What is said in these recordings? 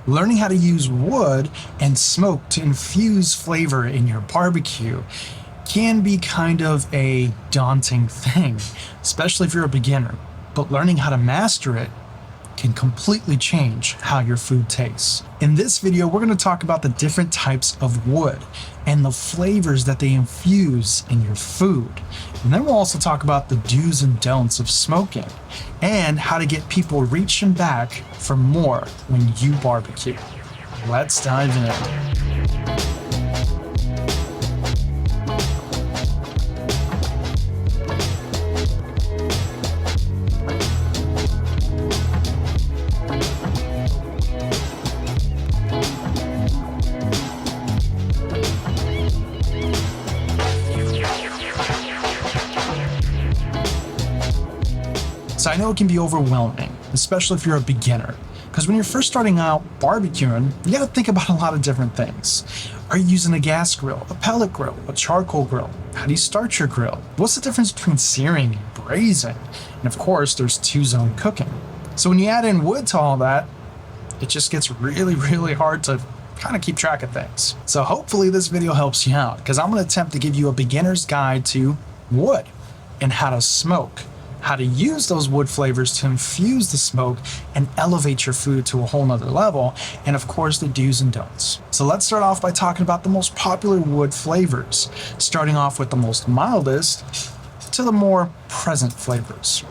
Learning how to use wood and smoke to infuse flavor in your barbecue can be kind of a daunting thing, especially if you're a beginner. But learning how to master it can completely change how your food tastes. In this video, we're going to talk about the different types of wood and the flavors that they infuse in your food. And then we'll also talk about the do's and don'ts of smoking and how to get people reaching back for more when you barbecue. Let's dive in. So I know it can be overwhelming, especially if you're a beginner, because when you're first starting out barbecuing, you gotta think about a lot of different things. Are you using a gas grill, a pellet grill, a charcoal grill? How do you start your grill? What's the difference between searing and braising? And of course, there's two-zone cooking. So when you add in wood to all that, it just gets really hard to kind of keep track of things. So hopefully this video helps you out, because I'm gonna attempt to give you a beginner's guide to wood and how to smoke, how to use those wood flavors to infuse the smoke and elevate your food to a whole nother level, and of course the do's and don'ts. So let's start off by talking about the most popular wood flavors, starting off with the most mildest to the more present flavors.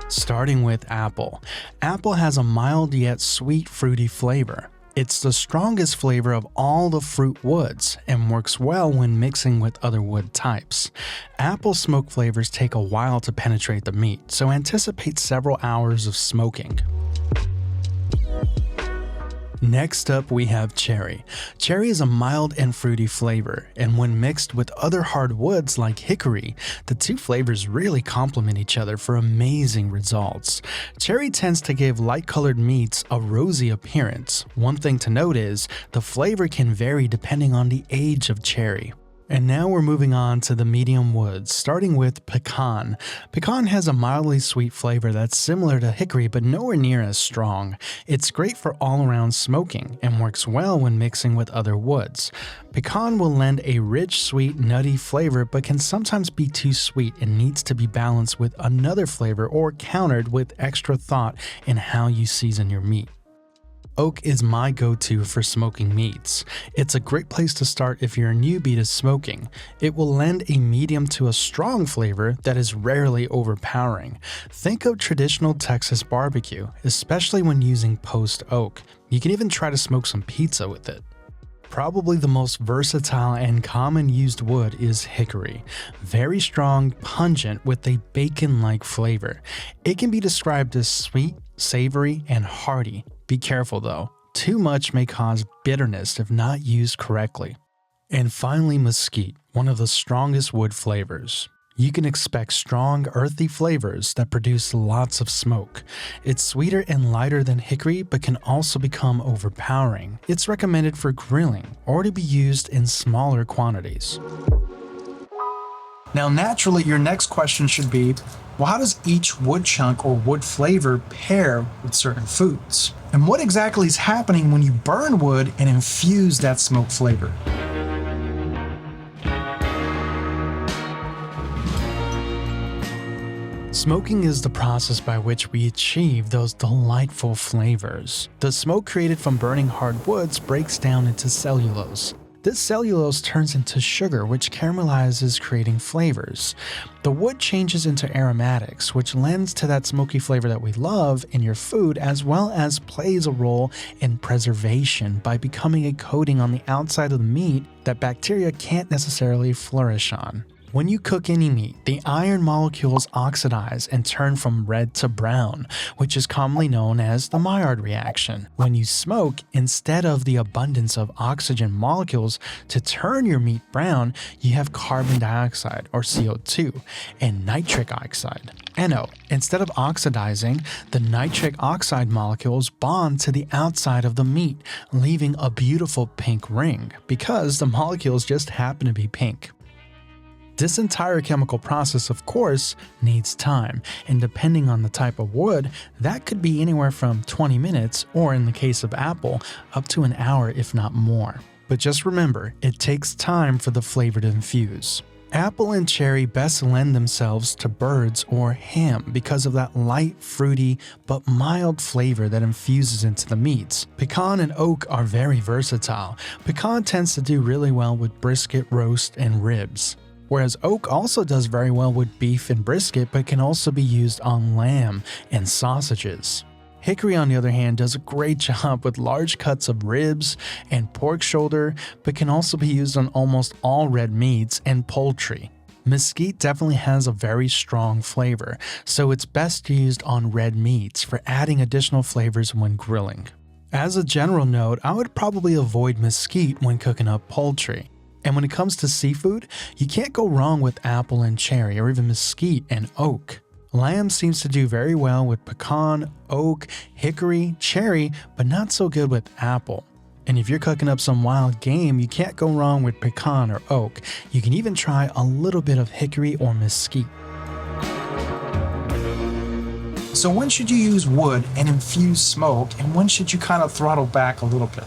Starting with apple. Apple has a mild yet sweet fruity flavor. It's the strongest flavor of all the fruit woods and works well when mixing with other wood types. Apple smoke flavors take a while to penetrate the meat, so anticipate several hours of smoking. Next up, we have cherry. Cherry is a mild and fruity flavor, and when mixed with other hard woods like hickory, the two flavors really complement each other for amazing results. Cherry tends to give light-colored meats a rosy appearance. One thing to note is, the flavor can vary depending on the age of cherry. And now we're moving on to the medium woods, starting with pecan. Pecan has a mildly sweet flavor that's similar to hickory but nowhere near as strong. It's great for all-around smoking and works well when mixing with other woods. Pecan will lend a rich, sweet, nutty flavor but can sometimes be too sweet and needs to be balanced with another flavor or countered with extra thought in how you season your meat. Oak is my go-to for smoking meats. It's a great place to start if you're a newbie to smoking. It will lend a medium to a strong flavor that is rarely overpowering. Think of traditional Texas barbecue, especially when using post oak. You can even try to smoke some pizza with it. Probably the most versatile and common used wood is hickory. Very strong, pungent, with a bacon-like flavor. It can be described as sweet, savory, and hearty. Be careful though, too much may cause bitterness if not used correctly. And finally, mesquite, one of the strongest wood flavors. You can expect strong, earthy flavors that produce lots of smoke. It's sweeter and lighter than hickory but can also become overpowering. It's recommended for grilling or to be used in smaller quantities. Now naturally, your next question should be, well, how does each wood chunk or wood flavor pair with certain foods? And what exactly is happening when you burn wood and infuse that smoke flavor? Smoking is the process by which we achieve those delightful flavors. The smoke created from burning hard woods breaks down into cellulose. This cellulose turns into sugar, which caramelizes, creating flavors. The wood changes into aromatics, which lends to that smoky flavor that we love in your food, as well as plays a role in preservation by becoming a coating on the outside of the meat that bacteria can't necessarily flourish on. When you cook any meat, the iron molecules oxidize and turn from red to brown, which is commonly known as the Maillard reaction. When you smoke, instead of the abundance of oxygen molecules to turn your meat brown, you have carbon dioxide, or CO2, and nitric oxide, NO. Instead of oxidizing, the nitric oxide molecules bond to the outside of the meat, leaving a beautiful pink ring, because the molecules just happen to be pink. This entire chemical process, of course, needs time, and depending on the type of wood, that could be anywhere from 20 minutes, or in the case of apple, up to an hour if not more. But just remember, it takes time for the flavor to infuse. Apple and cherry best lend themselves to birds or ham because of that light, fruity, but mild flavor that infuses into the meats. Pecan and oak are very versatile. Pecan tends to do really well with brisket, roast, and ribs. Whereas oak also does very well with beef and brisket, but can also be used on lamb and sausages. Hickory, on the other hand, does a great job with large cuts of ribs and pork shoulder, but can also be used on almost all red meats and poultry. Mesquite definitely has a very strong flavor, so it's best used on red meats for adding additional flavors when grilling. As a general note, I would probably avoid mesquite when cooking up poultry. And when it comes to seafood, you can't go wrong with apple and cherry, or even mesquite and oak. Lamb seems to do very well with pecan, oak, hickory, cherry, but not so good with apple. And if you're cooking up some wild game, you can't go wrong with pecan or oak. You can even try a little bit of hickory or mesquite. So when should you use wood and infuse smoke, and when should you kind of throttle back a little bit?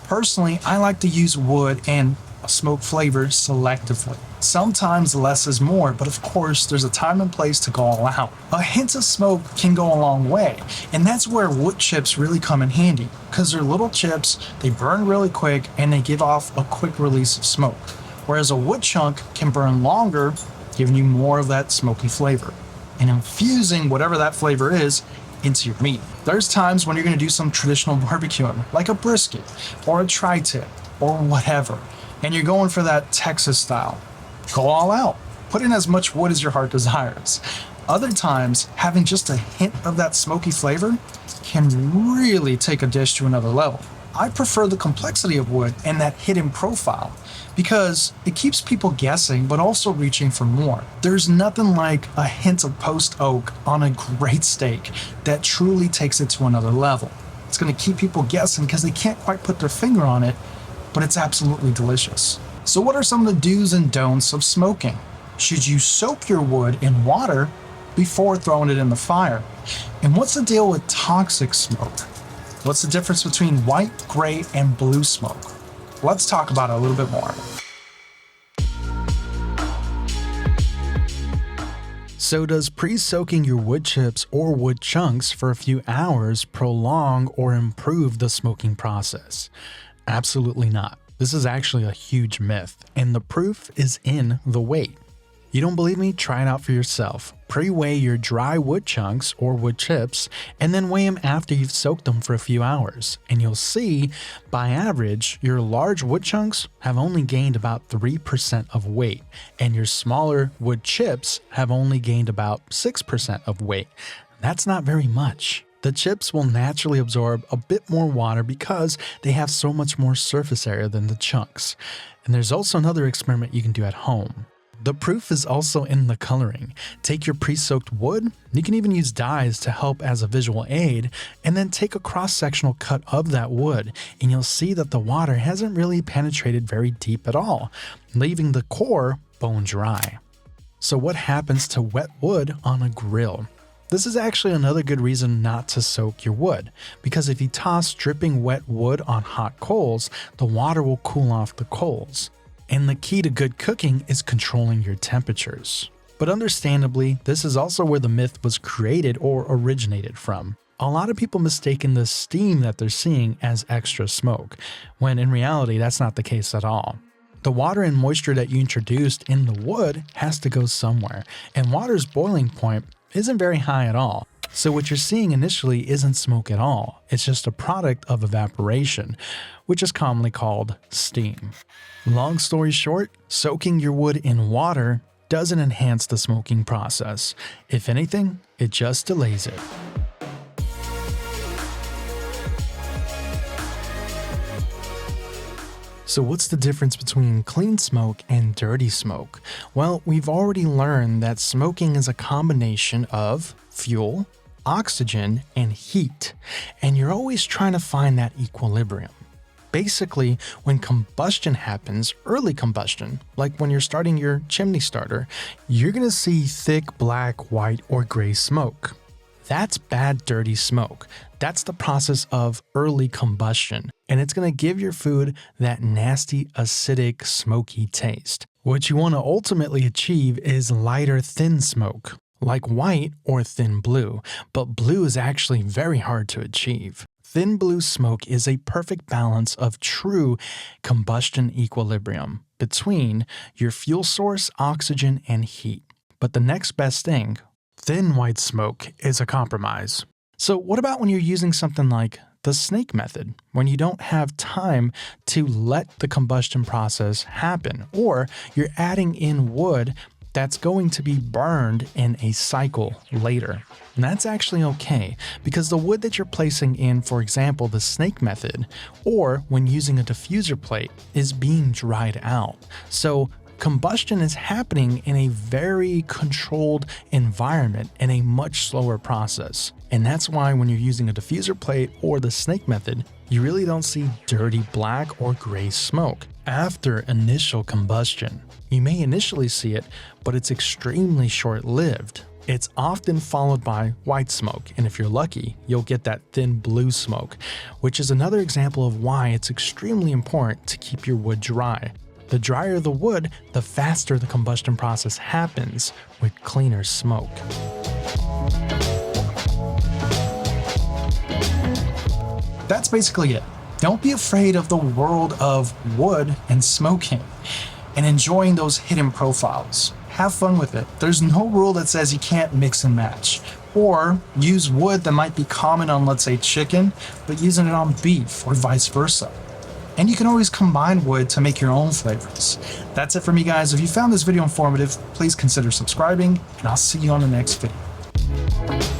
Personally, I like to use wood and smoke flavor selectively. Sometimes less is more, but of course there's a time and place to go all out. A hint of smoke can go a long way, and that's where wood chips really come in handy, because they're little chips, they burn really quick, and they give off a quick release of smoke. Whereas a wood chunk can burn longer, giving you more of that smoky flavor, and infusing whatever that flavor is into your meat. There's times when you're going to do some traditional barbecuing, like a brisket, or a tri-tip, or whatever, and you're going for that Texas style. Go all out. Put in as much wood as your heart desires. Other times, having just a hint of that smoky flavor can really take a dish to another level. I prefer the complexity of wood and that hidden profile because it keeps people guessing but also reaching for more. There's nothing like a hint of post oak on a great steak that truly takes it to another level. It's going to keep people guessing because they can't quite put their finger on it, but it's absolutely delicious. So what are some of the do's and don'ts of smoking? Should you soak your wood in water before throwing it in the fire? And what's the deal with toxic smoke? What's the difference between white, gray, and blue smoke? Let's talk about it a little bit more. So does pre-soaking your wood chips or wood chunks for a few hours prolong or improve the smoking process? Absolutely not. This is actually a huge myth, and the proof is in the weight. You don't believe me? Try it out for yourself. Pre-weigh your dry wood chunks or wood chips, and then weigh them after you've soaked them for a few hours. And you'll see, by average, your large wood chunks have only gained about 3% of weight, and your smaller wood chips have only gained about 6% of weight. That's not very much. The chips will naturally absorb a bit more water because they have so much more surface area than the chunks. And there's also another experiment you can do at home. The proof is also in the coloring. Take your pre-soaked wood, you can even use dyes to help as a visual aid, and then take a cross-sectional cut of that wood, and you'll see that the water hasn't really penetrated very deep at all, leaving the core bone dry. So what happens to wet wood on a grill? This is actually another good reason not to soak your wood, because if you toss dripping wet wood on hot coals, the water will cool off the coals. And the key to good cooking is controlling your temperatures. But understandably, this is also where the myth was created or originated from. A lot of people mistaken the steam that they're seeing as extra smoke, when in reality that's not the case at all. The water and moisture that you introduced in the wood has to go somewhere, and water's boiling point isn't very high at all. So what you're seeing initially isn't smoke at all, it's just a product of evaporation, which is commonly called steam. Long story short, soaking your wood in water doesn't enhance the smoking process. If anything, it just delays it. So what's the difference between clean smoke and dirty smoke? Well, we've already learned that smoking is a combination of fuel, oxygen, and heat, and you're always trying to find that equilibrium. Basically, when combustion happens, early combustion, like when you're starting your chimney starter, you're gonna see thick black, white, or gray smoke. That's bad, dirty smoke. That's the process of early combustion, and it's gonna give your food that nasty, acidic, smoky taste. What you wanna ultimately achieve is lighter, thin smoke, like white or thin blue, but blue is actually very hard to achieve. Thin blue smoke is a perfect balance of true combustion equilibrium between your fuel source, oxygen, and heat. But the next best thing, thin white smoke, is a compromise. So what about when you're using something like the snake method, when you don't have time to let the combustion process happen, or you're adding in wood that's going to be burned in a cycle later? And that's actually okay, because the wood that you're placing in, for example, the snake method, or when using a diffuser plate, is being dried out. So combustion is happening in a very controlled environment in a much slower process. And that's why when you're using a diffuser plate or the snake method, you really don't see dirty black or gray smoke after initial combustion. You may initially see it, but it's extremely short-lived. It's often followed by white smoke, and if you're lucky, you'll get that thin blue smoke, which is another example of why it's extremely important to keep your wood dry. The drier the wood, the faster the combustion process happens with cleaner smoke. That's basically it. Don't be afraid of the world of wood and smoking and enjoying those hidden profiles. Have fun with it. There's no rule that says you can't mix and match. Or use wood that might be common on, let's say, chicken, but using it on beef or vice versa. And you can always combine wood to make your own flavors. That's it for me, guys. If you found this video informative, please consider subscribing, and I'll see you on the next video.